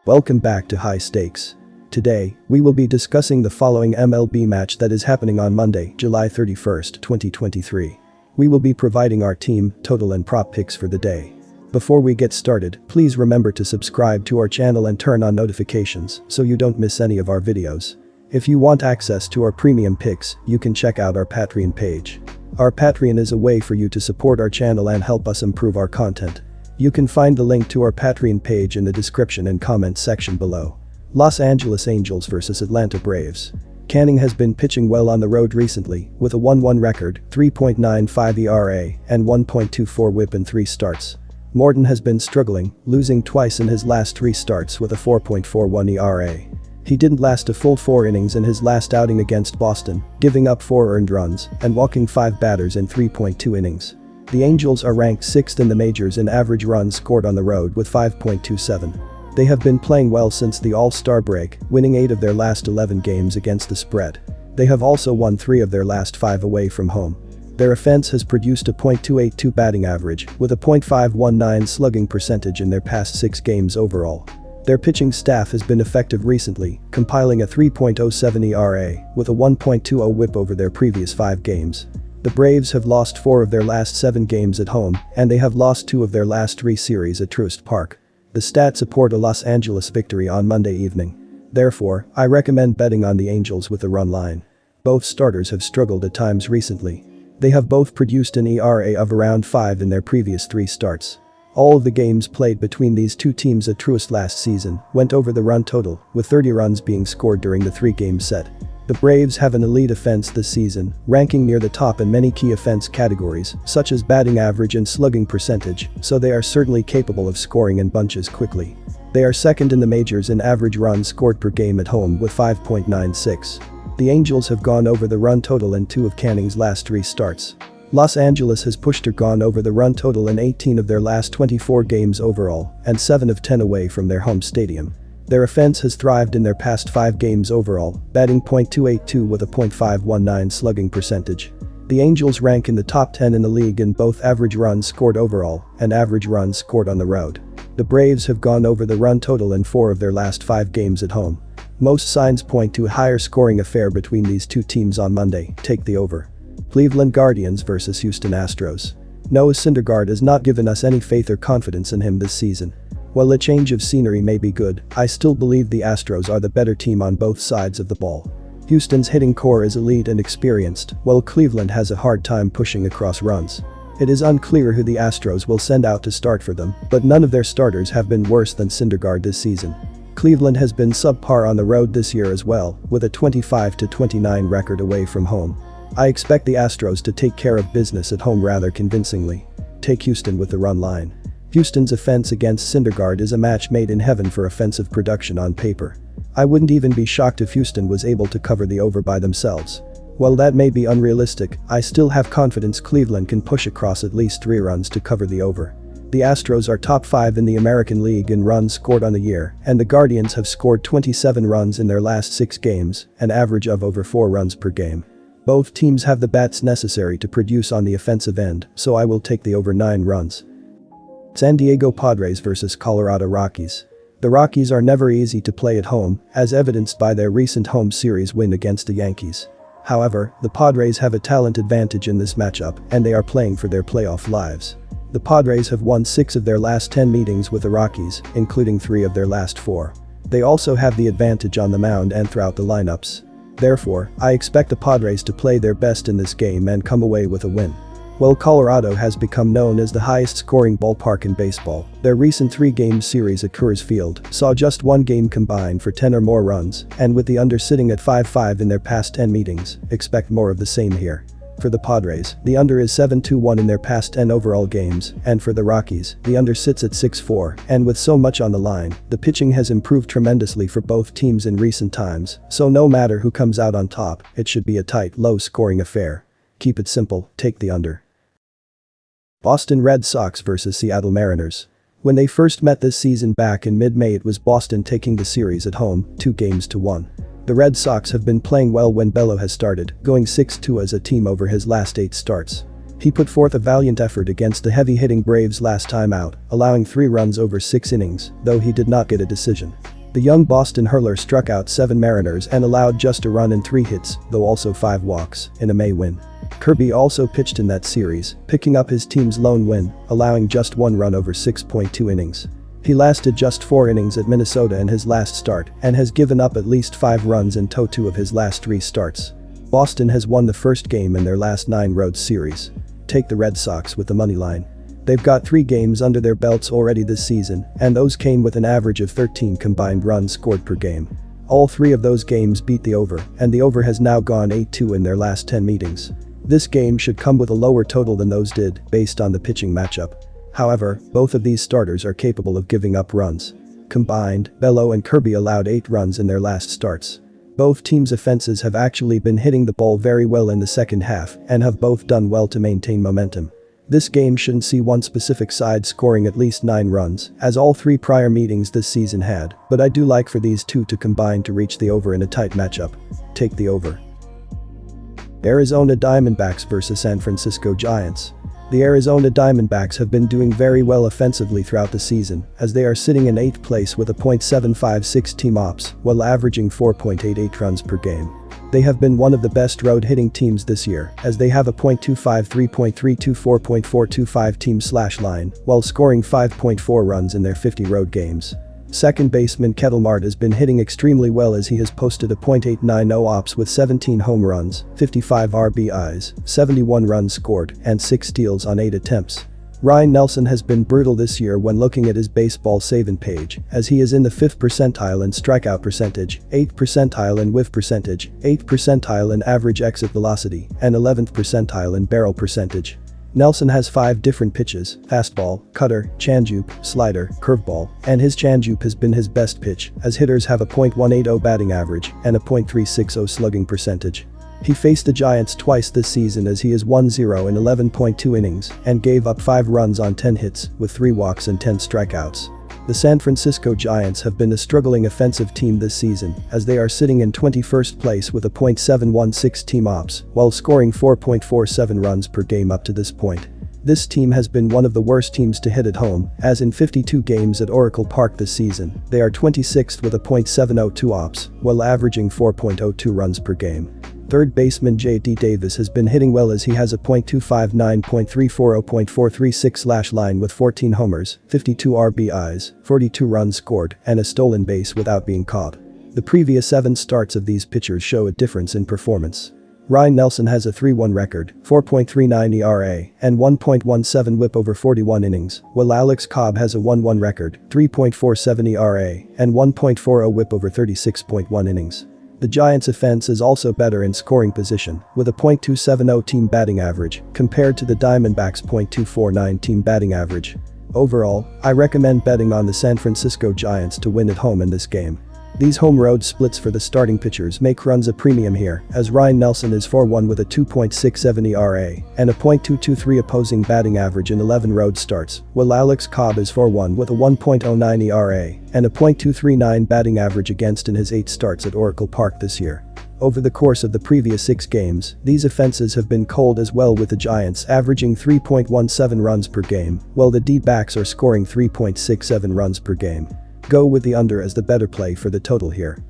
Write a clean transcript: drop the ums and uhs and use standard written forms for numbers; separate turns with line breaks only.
Welcome back to High Stakes. Today, we will be discussing the following MLB match that is happening on Monday, July 31st, 2023. We will be providing our team, total and prop picks for the day. Before we get started, please remember to subscribe to our channel and turn on notifications so you don't miss any of our videos. If you want access to our premium picks, you can check out our Patreon page. Our Patreon is a way for you to support our channel and help us improve our content. You can find the link to our Patreon page in the description and comments section below. Los Angeles Angels vs Atlanta Braves. Canning has been pitching well on the road recently, with a 1-1 record, 3.95 ERA, and 1.24 WHIP in 3 starts. Morton has been struggling, losing twice in his last 3 starts with a 4.41 ERA. He didn't last a full 4 innings in his last outing against Boston, giving up 4 earned runs and walking 5 batters in 3.2 innings. The Angels are ranked 6th in the majors in average runs scored on the road with 5.27. They have been playing well since the All-Star break, winning 8 of their last 11 games against the spread. They have also won 3 of their last 5 away from home. Their offense has produced a .282 batting average with a .519 slugging percentage in their past 6 games overall. Their pitching staff has been effective recently, compiling a 3.07 ERA with a 1.20 WHIP over their previous 5 games. The Braves have lost 4 of their last 7 games at home, and they have lost 2 of their last 3 series at Truist Park. The stats support a Los Angeles victory on Monday evening. Therefore, I recommend betting on the Angels with a run line. Both starters have struggled at times recently. They have both produced an ERA of around 5 in their previous 3 starts. All of the games played between these 2 teams at Truist last season went over the run total, with 30 runs being scored during the 3-game set. The Braves have an elite offense this season, ranking near the top in many key offense categories, such as batting average and slugging percentage, so they are certainly capable of scoring in bunches quickly. They are 2nd in the majors in average runs scored per game at home with 5.96. The Angels have gone over the run total in 2 of Canning's last 3 starts. Los Angeles has pushed or gone over the run total in 18 of their last 24 games overall, and 7 of 10 away from their home stadium. Their offense has thrived in their past 5 games overall, batting .282 with a .519 slugging percentage. The Angels rank in the top 10 in the league in both average runs scored overall and average runs scored on the road. The Braves have gone over the run total in 4 of their last 5 games at home. Most signs point to a higher scoring affair between these 2 teams on Monday. Take the over. Cleveland Guardians vs Houston Astros. Noah Syndergaard has not given us any faith or confidence in him this season. While a change of scenery may be good, I still believe the Astros are the better team on both sides of the ball. Houston's hitting core is elite and experienced, while Cleveland has a hard time pushing across runs. It is unclear who the Astros will send out to start for them, but none of their starters have been worse than Syndergaard this season. Cleveland has been subpar on the road this year as well, with a 25-29 record away from home. I expect the Astros to take care of business at home rather convincingly. Take Houston with the run line. Houston's offense against Syndergaard is a match made in heaven for offensive production on paper. I wouldn't even be shocked if Houston was able to cover the over by themselves. While that may be unrealistic, I still have confidence Cleveland can push across at least 3 runs to cover the over. The Astros are top 5 in the American League in runs scored on the year, and the Guardians have scored 27 runs in their last 6 games, an average of over 4 runs per game. Both teams have the bats necessary to produce on the offensive end, so I will take the over 9 runs. San Diego Padres vs Colorado Rockies. The Rockies are never easy to play at home, as evidenced by their recent home series win against the Yankees. However, the Padres have a talent advantage in this matchup, and they are playing for their playoff lives. The Padres have won 6 of their last 10 meetings with the Rockies, including 3 of their last 4. They also have the advantage on the mound and throughout the lineups. Therefore, I expect the Padres to play their best in this game and come away with a win. While Colorado has become known as the highest-scoring ballpark in baseball, their recent 3-game series at Coors Field saw just 1 game combine for 10 or more runs, and with the under sitting at 5-5 in their past 10 meetings, expect more of the same here. For the Padres, the under is 7-1 in their past 10 overall games, and for the Rockies, the under sits at 6-4, and with so much on the line, the pitching has improved tremendously for both teams in recent times, so no matter who comes out on top, it should be a tight, low-scoring affair. Keep it simple, take the under. Boston Red Sox vs Seattle Mariners. When they first met this season back in mid-May, it was Boston taking the series at home, 2-1. The Red Sox have been playing well when Bello has started, going 6-2 as a team over his last 8 starts. He put forth a valiant effort against the heavy-hitting Braves last time out, allowing 3 runs over 6 innings, though he did not get a decision. The young Boston hurler struck out 7 Mariners and allowed just a run and 3 hits, though also 5 walks, in a May win. Kirby also pitched in that series, picking up his team's lone win, allowing just 1 run over 6.2 innings. He lasted just 4 innings at Minnesota in his last start and has given up at least 5 runs in total of his last 3 starts. Boston has won the first game in their last 9 road series. Take the Red Sox with the money line. They've got 3 games under their belts already this season, and those came with an average of 13 combined runs scored per game. All 3 of those games beat the over, and the over has now gone 8-2 in their last 10 meetings. This game should come with a lower total than those did, based on the pitching matchup. However, both of these starters are capable of giving up runs. Combined, Bello and Kirby allowed 8 runs in their last starts. Both teams' offenses have actually been hitting the ball very well in the second half and have both done well to maintain momentum. This game shouldn't see one specific side scoring at least 9 runs, as all 3 prior meetings this season had, but I do like for these 2 to combine to reach the over in a tight matchup. Take the over. Arizona Diamondbacks vs San Francisco Giants. The Arizona Diamondbacks have been doing very well offensively throughout the season, as they are sitting in 8th place with a .756 team ops while averaging 4.88 runs per game. They have been one of the best road hitting teams this year, as they have a .25, 3.32, 4.425 team slash line while scoring 5.4 runs in their 50 road games. Second baseman Ketel Marte has been hitting extremely well, as he has posted a .890 ops with 17 home runs, 55 RBIs, 71 runs scored, and 6 steals on 8 attempts. Ryan Nelson has been brutal this year when looking at his baseball saving page, as he is in the 5th percentile in strikeout percentage, 8th percentile in whiff percentage, 8th percentile in average exit velocity, and 11th percentile in barrel percentage. Nelson has 5 different pitches: fastball, cutter, changeup, slider, curveball, and his changeup has been his best pitch, as hitters have a .180 batting average and a .360 slugging percentage. He faced the Giants twice this season, as he is 1-0 in 11.2 innings and gave up 5 runs on 10 hits with 3 walks and 10 strikeouts. The San Francisco Giants have been a struggling offensive team this season, as they are sitting in 21st place with a .716 team ops while scoring 4.47 runs per game up to this point. This team has been one of the worst teams to hit at home, as in 52 games at Oracle Park this season, they are 26th with a .702 ops while averaging 4.02 runs per game. Third baseman J.D. Davis has been hitting well, as he has a .259, .340, .436 line with 14 homers, 52 RBIs, 42 runs scored, and a stolen base without being caught. The previous 7 starts of these pitchers show a difference in performance. Ryan Nelson has a 3-1 record, 4.39 ERA, and 1.17 whip over 41 innings, while Alex Cobb has a 1-1 record, 3.47 ERA, and 1.40 whip over 36.1 innings. The Giants' offense is also better in scoring position, with a .270 team batting average compared to the Diamondbacks' .249 team batting average. Overall, I recommend betting on the San Francisco Giants to win at home in this game. These home road splits for the starting pitchers make runs a premium here, as Ryan Nelson is 4-1 with a 2.67 ERA and a .223 opposing batting average in 11 road starts, while Alex Cobb is 4-1 with a 1.09 ERA and a .239 batting average against in his 8 starts at Oracle Park this year. Over the course of the previous 6 games, these offenses have been cold as well, with the Giants averaging 3.17 runs per game, while the D-backs are scoring 3.67 runs per game. Go with the under as the better play for the total here.